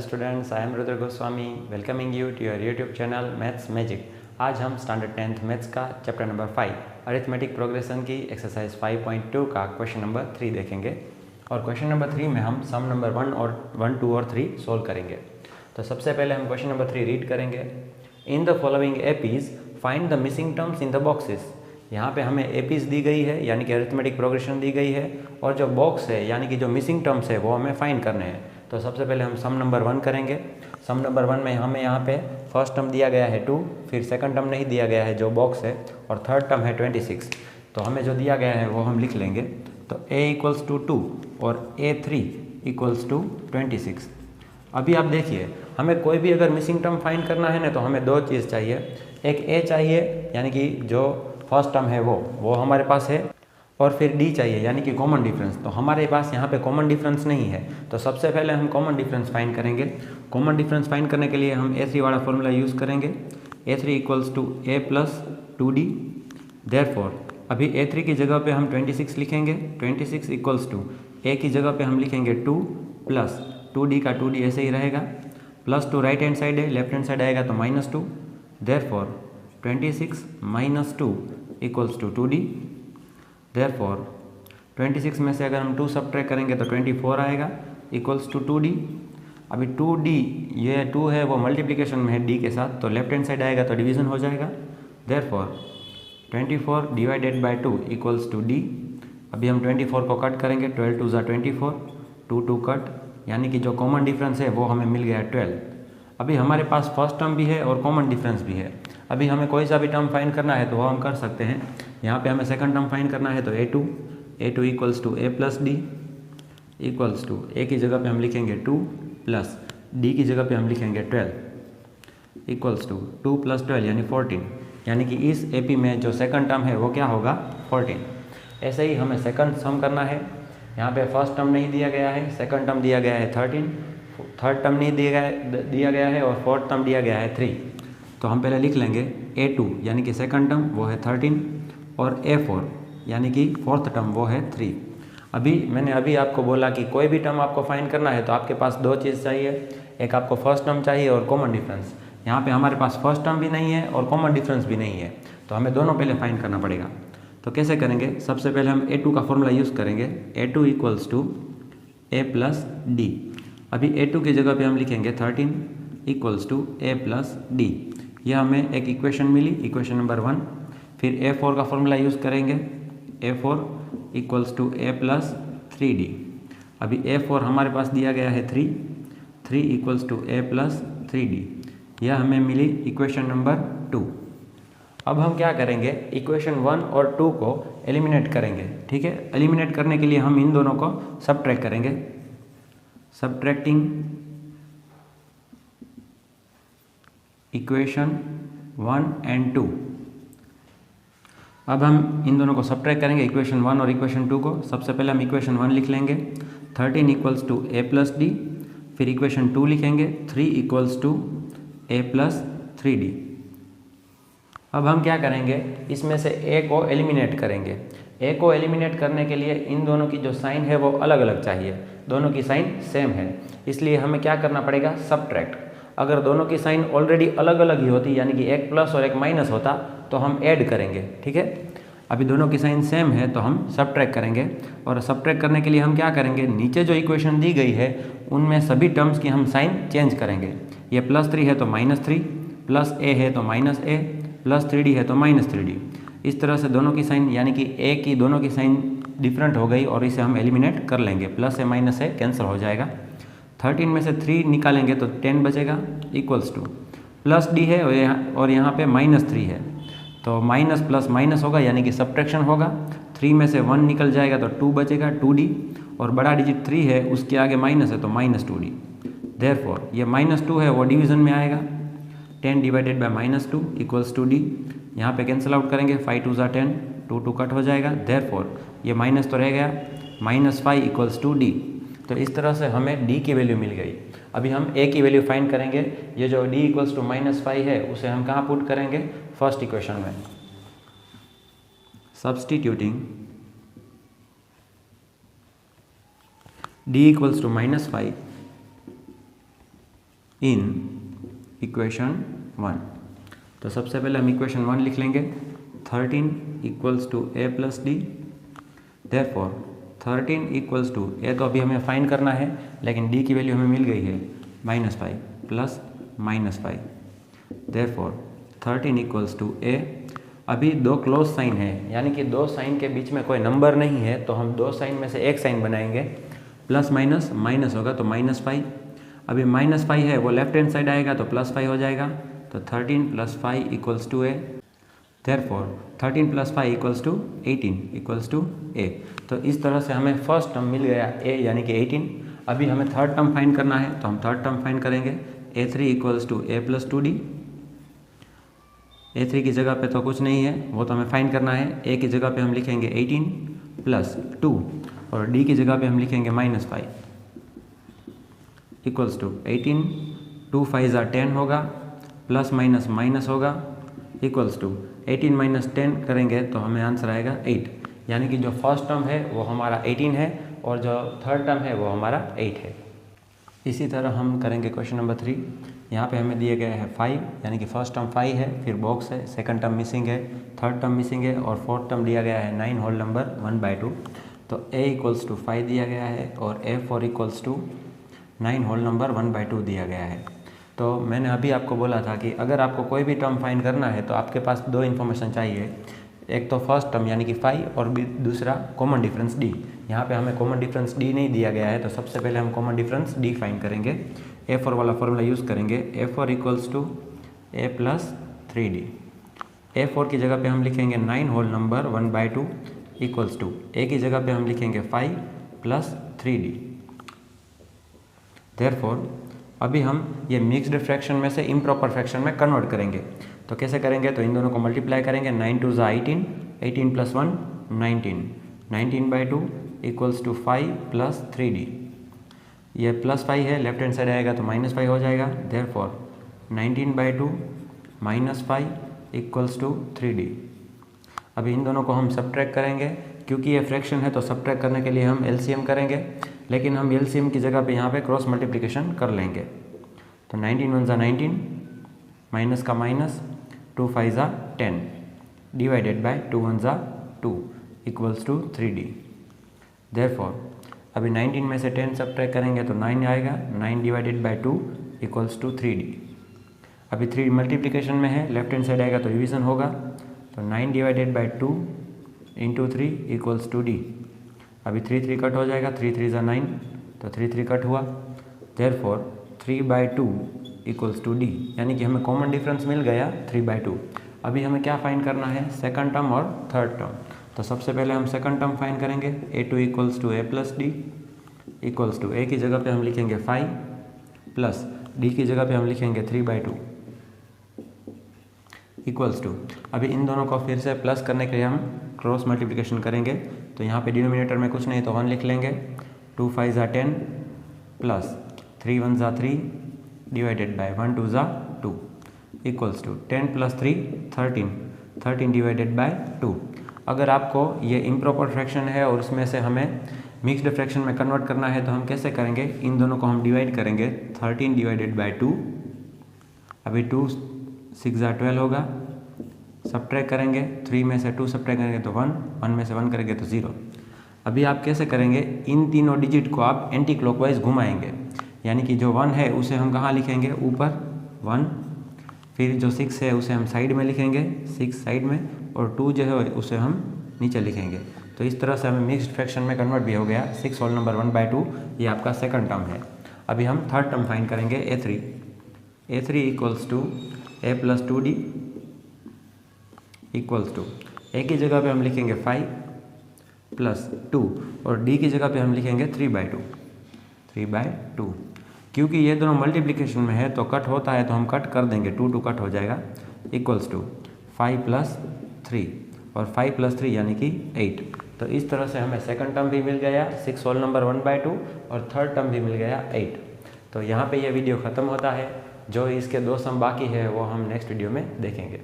students, I am Rudra Goswami welcoming you to your YouTube channel Maths Magic। आज हम standard 10th maths का chapter number 5 arithmetic progression की exercise 5.2 का question number 3 देखेंगे। और question number 3 में हम सम नंबर 1, 2 और 3 सोल्व करेंगे। तो सबसे पहले हम क्वेश्चन नंबर 3 रीड करेंगे। In the following APs find the missing terms in the boxes. यहाँ पे हमें एपीज दी गई है यानी कि अरिथमेटिक प्रोग्रेशन दी गई है, और जो बॉक्स है यानी कि जो मिसिंग टर्म्स है वो हमें फाइंड करने हैं। तो सबसे पहले हम सम नंबर 1 करेंगे। सम नंबर 1 में हमें यहाँ पे फर्स्ट टर्म दिया गया है 2, फिर सेकंड टर्म नहीं दिया गया है जो बॉक्स है, और थर्ड टर्म है 26। तो हमें जो दिया गया है वो हम लिख लेंगे। तो a = 2 और a3 = 26। अभी आप देखिए, हमें कोई भी अगर मिसिंग टर्म फाइंड करना है ना तो हमें दो चीज़ चाहिए। एक a चाहिए यानी कि जो फर्स्ट टर्म है वो हमारे पास है, और फिर d चाहिए यानी कि कॉमन डिफरेंस। तो हमारे पास यहाँ पे कॉमन डिफरेंस नहीं है, तो सबसे पहले हम कॉमन डिफरेंस फाइंड करेंगे। कॉमन डिफरेंस फाइंड करने के लिए हम a3 वाला फॉर्मूला यूज़ करेंगे। a3 = a + 2d। देयरफॉर अभी a3 की जगह पे हम 26 लिखेंगे। 26 = a की जगह पे हम लिखेंगे 2 + 2d का 2d ऐसे ही रहेगा, +2 राइट हैंड साइड है, लेफ्ट हैंड साइड आएगा तो -2। Therefore 26 - 2 = 2d। देयरफॉर 26 में से अगर हम 2 सब्ट्रैक्ट करेंगे तो 24 आएगा = 2d। अभी 2d ये 2 है वो मल्टीप्लिकेशन में है d के साथ, तो लेफ्ट हैंड साइड आएगा तो डिवीज़न हो जाएगा। Therefore 24 / 2 = d। अभी हम 24 को कट करेंगे, 12 × 2 = 24, 2 2 कट, यानी कि जो कॉमन डिफरेंस है वो हमें मिल गया 12। अभी हमारे पास फर्स्ट टर्म भी है और कॉमन डिफरेंस भी है। अभी हमें कोई सा भी टर्म फाइंड करना है तो वो हम कर सकते हैं। यहाँ पे हमें सेकंड टर्म फाइंड करना है तो a2 = a + d a की जगह पे हम लिखेंगे 2 + d की जगह पे हम लिखेंगे 12 = 2 + 12 यानी 14। यानी कि इस AP में जो सेकंड टर्म है वो क्या होगा 14। ऐसे ही हमें सेकंड सम करना है। यहाँ पे फर्स्ट टर्म नहीं दिया गया है, सेकंड टर्म दिया गया है 13, थर्ड टर्म नहीं दिया गया है, और फोर्थ टर्म दिया गया है 3। तो हम पहले लिख लेंगे a2 यानी कि सेकंड टर्म वो है 13, और a4 यानी कि फोर्थ टर्म वो है 3। मैंने अभी आपको बोला कि कोई भी टर्म आपको फाइंड करना है तो आपके पास दो चीज़ चाहिए। एक आपको फर्स्ट टर्म चाहिए और कॉमन डिफरेंस। यहाँ पे हमारे पास फर्स्ट टर्म भी नहीं है और कॉमन डिफरेंस भी नहीं है, तो हमें दोनों पहले फाइंड करना पड़ेगा। तो कैसे करेंगे? सबसे पहले हम a2 का फॉर्मूला यूज़ करेंगे। a2 = a + d। अभी a2 की जगह पे हम लिखेंगे 13 = a + d। यह हमें एक इक्वेशन मिली, इक्वेशन नंबर 1। फिर a4 का फॉर्मूला यूज़ करेंगे। a4 = a + 3d। अभी a4 हमारे पास दिया गया है 3 = a + 3d। यह हमें मिली इक्वेशन नंबर 2। अब हम क्या करेंगे, इक्वेशन 1 और 2 को एलिमिनेट करेंगे। ठीक है, एलिमिनेट करने के लिए हम इन दोनों को सब्ट्रैक्ट करेंगे। Subtracting equation 1 and 2। अब हम इन दोनों को सब्ट्रैक्ट करेंगे, इक्वेशन 1 और इक्वेशन 2 को। सबसे पहले हम इक्वेशन 1 लिख लेंगे, 13 = a + d। फिर इक्वेशन 2 लिखेंगे, 3 = a + 3d। अब हम क्या करेंगे, इसमें से a को एलिमिनेट करेंगे। a को एलिमिनेट करने के लिए इन दोनों की जो साइन है वो अलग अलग चाहिए। दोनों की साइन सेम है, इसलिए हमें क्या करना पड़ेगा, सब्ट्रैक्ट। अगर दोनों की साइन ऑलरेडी अलग अलग ही होती, यानी कि एक प्लस और एक माइनस होता, तो हम ऐड करेंगे। ठीक है, अभी दोनों की साइन सेम है तो हम सब्ट्रैक्ट करेंगे। और सब्ट्रैक्ट करने के लिए हम क्या करेंगे, नीचे जो इक्वेशन दी गई है उनमें सभी टर्म्स की हम साइन चेंज करेंगे। ये +3 है तो -3, +a है तो -a, +3d है तो -3d। इस तरह से दोनों की साइन यानी कि a की दोनों की साइन डिफरेंट हो गई, और इसे हम एलिमिनेट कर लेंगे। +a -a कैंसिल हो जाएगा। 13 में से 3 निकालेंगे तो 10 बचेगा +d है और यहाँ पे -3 है, तो माइनस प्लस माइनस होगा यानी कि सब्ट्रैक्शन होगा। 3 में से 1 निकल जाएगा तो 2 बचेगा 2d, और बड़ा डिजिट 3 है उसके आगे माइनस है तो -2d। देयरफॉर ये -2 है वो डिवीज़न में आएगा। 10 / -2 = d। यहाँ पे कैंसिल आउट करेंगे, 5 2 = 10, 2 2 कट हो जाएगा। देयरफॉर ये माइनस तो रह गया, -5 = d। तो इस तरह से हमें d की वैल्यू मिल गई। अभी हम a की वैल्यू फाइंड करेंगे। ये जो d = -5 है उसे हम कहाँ पुट करेंगे, फर्स्ट इक्वेशन में। Substituting d = -5 in equation 1। तो सबसे पहले हम इक्वेशन 1 लिख लेंगे, 13 equals to a plus d. Therefore 13 equals to a तो अभी हमें फाइंड करना है, लेकिन डी की वैल्यू हमें मिल गई है -5 प्लस -5। देयरफॉर 13 इक्वल्स टू ए। अभी दो क्लोज साइन है, यानी कि दो साइन के बीच में कोई नंबर नहीं है, तो हम दो साइन में से एक साइन बनाएंगे, प्लस माइनस माइनस होगा तो -5। अभी -5 है वो लेफ्ट हैंड साइड आएगा तो +5 हो जाएगा, तो 13 + 5 equals to a. Therefore 13 + 5 equals to 18 equals to a. तो इस तरह से हमें फर्स्ट टर्म मिल गया ए यानी कि 18। अभी हमें थर्ड टर्म फाइंड करना है, तो हम थर्ड टर्म फाइंड करेंगे, a3 equals to a + 2d। a3 की जगह पे तो कुछ नहीं है, वो तो हमें फाइंड करना है। a की जगह पे हम लिखेंगे 18 + 2 और d की जगह पे हम लिखेंगे -5 इक्वल्स टू 18, 2 5 10 होगा, प्लस माइनस माइनस होगा, इक्वल्स टू 18 - 10 करेंगे तो हमें आंसर आएगा 8। यानी कि जो फर्स्ट टर्म है वो हमारा 18 है और जो थर्ड टर्म है वो हमारा 8 है। इसी तरह हम करेंगे क्वेश्चन नंबर 3। यहाँ पे हमें दिए गए हैं 5, यानी कि फर्स्ट टर्म 5 है, फिर बॉक्स है, सेकंड टर्म मिसिंग है, थर्ड टर्म मिसिंग है और फोर्थ टर्म दिया गया है 9 होल नंबर 1/2। तो a इक्वल्स टू 5 दिया गया है और a4 equals to 9 whole number 1/2 दिया गया है। तो मैंने अभी आपको बोला था कि अगर आपको कोई भी टर्म फाइंड करना है तो आपके पास दो इन्फॉर्मेशन चाहिए, एक तो फर्स्ट टर्म यानी कि 5 और दूसरा कॉमन डिफरेंस d। यहाँ पे हमें कॉमन डिफरेंस d नहीं दिया गया है, तो सबसे पहले हम कॉमन डिफरेंस d फाइंड करेंगे। a4 वाला फॉर्मूला यूज़ करेंगे, a4 equals to a + 3d। a4 की जगह पे हम लिखेंगे 9 whole number 1/2 equals to a की जगह पे हम लिखेंगे 5 + 3d। देयरफॉर अभी हम ये मिक्स्ड फ्रैक्शन में से इम्प्रॉपर फ्रैक्शन में कन्वर्ट करेंगे। तो कैसे करेंगे, तो इन दोनों को मल्टीप्लाई करेंगे, 9 2 = 18, 18 + 1 19, 19/2 इक्वल्स टू 5 + 3d। ये +5 है, लेफ्ट हैंड साइड आएगा तो -5 हो जाएगा। Therefore 19/2 -5 equals to 3d। अभी इन दोनों को हम सब्ट्रैक्ट करेंगे, क्योंकि ये फ्रैक्शन है तो सब्ट्रैक्ट करने के लिए हम LCM करेंगे, लेकिन हम LCM की जगह पे यहाँ पे क्रॉस मल्टीप्लिकेशन कर लेंगे। तो 19 1 = 19, माइनस का minus, 2 5 = 10 divided by 2 1 = 2 equals to 3d। Therefore अभी 19 में से 10 सब्ट्रैक्ट करेंगे तो 9 आएगा, 9 divided by 2 equals to 3d। अभी 3 मल्टीप्लिकेशन में है, लेफ्ट हैंड साइड आएगा तो डिवीजन होगा, तो 9 divided by 2 into 3 equals to d। अभी 3 3 कट हो जाएगा, 3 3 = 9, तो 3 3 कट हुआ। देयरफॉर 3/2 इक्वल्स टू d, यानी कि हमें कॉमन डिफरेंस मिल गया 3/2। अभी हमें क्या फाइंड करना है, सेकंड टर्म और थर्ड टर्म। तो सबसे पहले हम सेकंड टर्म फाइंड करेंगे, a2 equals to a + d equals to a की जगह पे हम लिखेंगे 5 प्लस d की जगह पे हम लिखेंगे 3/2 इक्वल्स टू। अभी इन दोनों को फिर से प्लस करने के लिए हम क्रॉस मल्टीप्लिकेशन करेंगे, तो यहाँ पे डिनोमिनेटर में कुछ नहीं तो 1 लिख लेंगे, 2 5 = 10 plus 3 1 = 3 divided by 1 2 = 2 equals to 10 + 3 13, 13 divided by 2। अगर आपको ये इम्प्रॉपर फ्रैक्शन है और उसमें से हमें मिक्स्ड फ्रैक्शन में कन्वर्ट करना है तो हम कैसे करेंगे, इन दोनों को हम डिवाइड करेंगे, 13 डिवाइडेड बाय 2। अभी 2 6 = 12 होगा, सब्ट्रैक्ट करेंगे, 3 में से 2 सब्ट्रैक्ट करेंगे तो 1, 1 में से 1 करेंगे तो 0। अभी आप कैसे करेंगे, इन तीनों डिजिट को आप एंटी क्लॉकवाइज घुमाएंगे, यानी कि जो 1 है उसे हम कहाँ लिखेंगे, ऊपर 1, फिर जो 6 है उसे हम साइड में लिखेंगे, 6 साइड में, और 2 जो है उसे हम नीचे लिखेंगे। तो इस तरह से हमें मिक्स्ड फ्रैक्शन में कन्वर्ट भी हो गया, 6 होल नंबर 1/2, ये आपका सेकंड टर्म है। अभी हम थर्ड टर्म फाइंड करेंगे, a3 equals to a + 2d equals to a की जगह पे हम लिखेंगे 5 + 2 और d की जगह पे हम लिखेंगे 3/2। क्योंकि ये दोनों मल्टीप्लिकेशन में है तो कट होता है तो हम कट कर देंगे, 2 2 कट हो जाएगा, इक्वल्स टू 5 + 3 और 5 + 3 यानी कि 8। तो इस तरह से हमें सेकंड टर्म भी मिल गया 6 होल नंबर 1/2 और थर्ड टर्म भी मिल गया 8। तो यहाँ पे ये वीडियो ख़त्म होता है, जो इसके दो सम बाकी है वो हम नेक्स्ट वीडियो में देखेंगे।